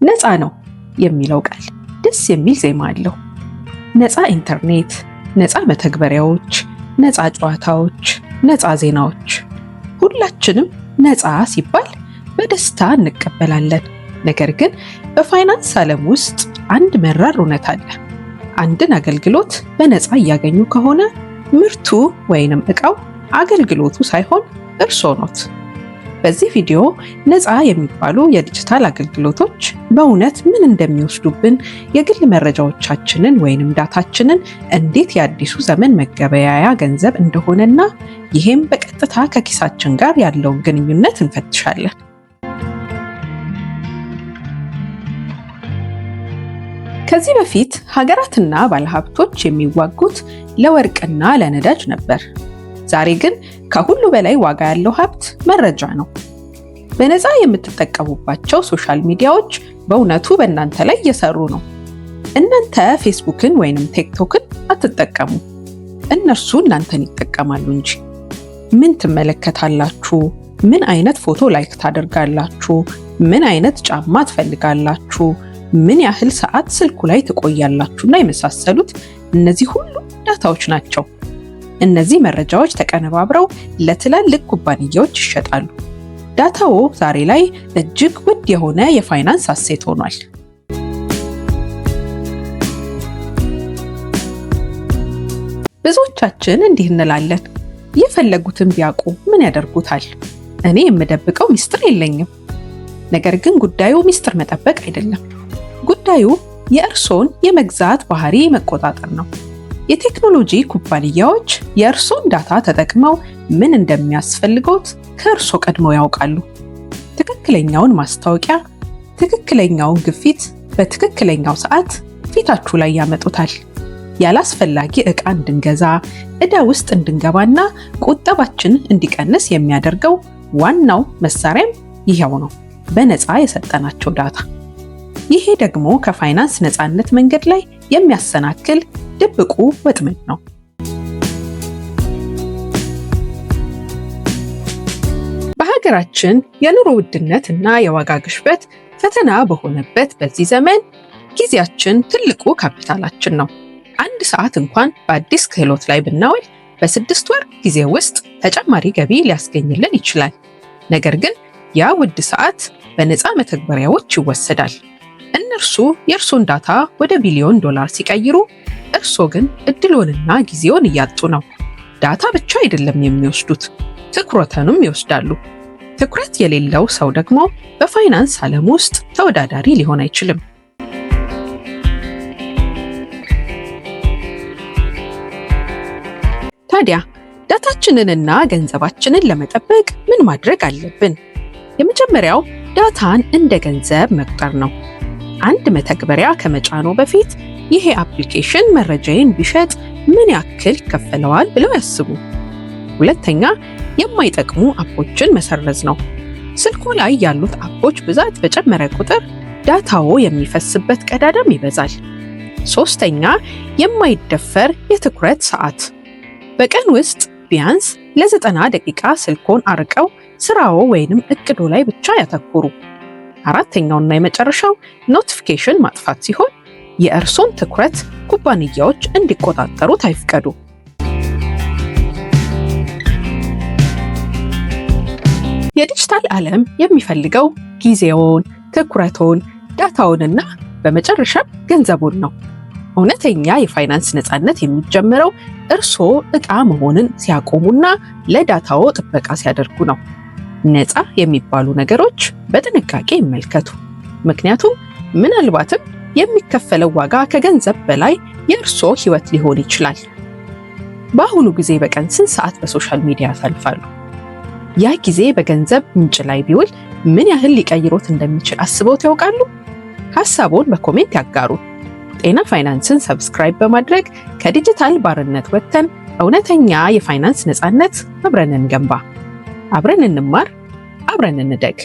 ነፃ ነው የሚለው ቃል ደስ የሚል ዜማ አለው። ነፃ ኢንተርኔት፣ ነፃ መተግበሪያዎች፣ ነፃ ጨዋታዎች፣ ነፃ ዜናዎች፣ ሁላችንም ነፃ ሲባል በደስታ እንቀበላለን። ነገር ግን በፋይናንስ ዓለም ውስጥ አንድ መራር እውነት አለ። አንድን አገልግሎት በነፃ እያገኙ ከሆነ ምርቱ ወይንም ዕቃው አገልግሎቱ ሳይሆን እርስዎ ኖት። በዚህ ቪዲዮ ነፃ የሚባሉ የዲጂታል አገልግሎቶች በእውነት ምን እንደሚወስዱብን፣ የግል መረጃዎቻችንን ወይንም ዳታችንን እንዴት የአዲሱ ዘመን መገበያያ ገንዘብ እንደሆነና ይሄም በቀጥታ ከኪሳችን ጋር ያለውን ግንኙነት እንፈትሻለን። ከዚህ በፊት ሀገራትና ባለሀብቶች የሚዋጉት ለወርቅና ለነዳጅ ነበር። ዛሬ ግን ከሁሉ በላይ ዋጋ ያለው ሀብት መረጃ ነው። በነፃ የምትጠቀሙባቸው ሶሻል ሚዲያዎች በእውነቱ በእናንተ ላይ እየሰሩ ነው። እናንተ ፌስቡክን ወይንም ቲክቶክን አትጠቀሙ፣ እነርሱ እናንተን ይጠቀማሉ እንጂ። ምን ትመለከታላችሁ? ምን አይነት ፎቶ ላይክ ታደርጋላችሁ? ምን አይነት ጫማ ትፈልጋላችሁ? ምን ያህል ሰዓት ስልኩ ላይ ትቆያላችሁና የመሳሰሉት እነዚህ ሁሉ ዳታዎች ናቸው። እነዚህ መረጃዎች ተቀነባብረው ለትላልቅ ኩባንያዎች ይሸጣሉ። ዳታው ዛሬ ላይ እጅግ ውድ የሆነ የፋይናንስ አሴት ሆኗል። ብዙዎቻችን እንዲህ እንላለን፣ የፈለጉትን ቢያውቁ ምን ያደርጉታል? እኔ የምደብቀው ሚስጥር የለኝም። ነገር ግን ጉዳዩ ሚስጥር መጠበቅ አይደለም። ጉዳዩ የእርሶን የመግዛት ባህሪ መቆጣጠር ነው። የቴክኖሎጂ ኩባንያዎች የእርሶን ዳታ ተጠቅመው ምን እንደሚያስፈልገውት ከእርሶ ቀድመው ያውቃሉ። ትክክለኛውን ማስታወቂያ፣ ትክክለኛውን ግፊት በትክክለኛው ሰዓት ፊታችሁ ላይ ያመጡታል። ያላስፈላጊ ዕቃ እንድንገዛ፣ ዕዳ ውስጥ እንድንገባና ቁጠባችን እንዲቀንስ የሚያደርገው ዋናው መሳሪያም ይሄው ነው፣ በነፃ የሰጠናቸው ዳታ። ይሄ ደግሞ ከፋይናንስ ነፃነት መንገድ ላይ የሚያሰናክል ድብቁ ወጥመድ ነው። በሀገራችን የኑሮ ውድነት እና የዋጋ ግሽበት ፈተና በሆነበት በዚህ ዘመን ጊዜያችን ትልቁ ካፒታላችን ነው። አንድ ሰዓት እንኳን በአዲስ ክህሎት ላይ ብናውል በ6 ወር ጊዜ ውስጥ ተጨማሪ ገቢ ሊያስገኝልን ይችላል። ነገር ግን ያ ውድ ሰዓት በነፃ መተግበሪያዎች ይወሰዳል። እነርሱ የእርሶን ዳታ ወደ ቢሊዮን ዶላር ሲቀይሩ፣ እርሶ ግን እድሎንና ጊዜውን እያጡ ነው። ዳታ ብቻ አይደለም የሚወስዱት፣ ትኩረትንም ይወስዳሉ። ትኩረት የሌለው ሰው ደግሞ በፋይናንስ ዓለም ውስጥ ተወዳዳሪ ሊሆን አይችልም። ታዲያ ዳታችንንና ገንዘባችንን ለመጠበቅ ምን ማድረግ አለብን? የመጀመሪያው ዳታን እንደ ገንዘብ መቁጠር ነው። አንድ መተግበሪያ ከመጫኖ በፊት ይሄ አፕሊኬሽን መረጃዬን ቢሸጥ ምን ያክል ይከፈለዋል ብለው ያስቡ። ሁለተኛ፣ የማይጠቅሙ አፖችን መሰረዝ ነው። ስልኩ ላይ ያሉት አፖች ብዛት በጨመረ ቁጥር ዳታው የሚፈስበት ቀዳዳም ይበዛል። ሶስተኛ፣ የማይደፈር የትኩረት ሰዓት። በቀን ውስጥ ቢያንስ ለ90 ደቂቃ ስልኮን አርቀው ስራው ወይንም እቅዶ ላይ ብቻ ያተኩሩ። አራተኛውና የመጨረሻው ኖቲፊኬሽን ማጥፋት ሲሆን የእርሶን ትኩረት ኩባንያዎች እንዲቆጣጠሩት አይፍቀዱ። የዲጂታል ዓለም የሚፈልገው ጊዜውን፣ ትኩረቶን፣ ዳታውንና በመጨረሻም ገንዘቡን ነው። እውነተኛ የፋይናንስ ነፃነት የሚጀምረው እርሶ ዕቃ መሆንን ሲያቆሙና ለዳታው ጥበቃ ሲያደርጉ ነው። ነፃ የሚባሉ ነገሮች በጥንቃቄ ይመልከቱ። ምክንያቱም ምናልባትም የሚከፈለው ዋጋ ከገንዘብ በላይ የእርሶ ሕይወት ሊሆን ይችላል። በአሁኑ ጊዜ በቀን ስንት ሰዓት በሶሻል ሚዲያ ያሳልፋሉ? ያ ጊዜ በገንዘብ ምንጭ ላይ ቢውል ምን ያህል ሊቀይሮት እንደሚችል አስበውት ያውቃሉ? ሐሳቦን በኮሜንት ያጋሩ። ጤና ፋይናንስን ሰብስክራይብ በማድረግ ከዲጂታል ባርነት ወጥተን እውነተኛ የፋይናንስ ነፃነት አብረን እንገንባ። አብረን እንማር፣ አብረን እንደግ።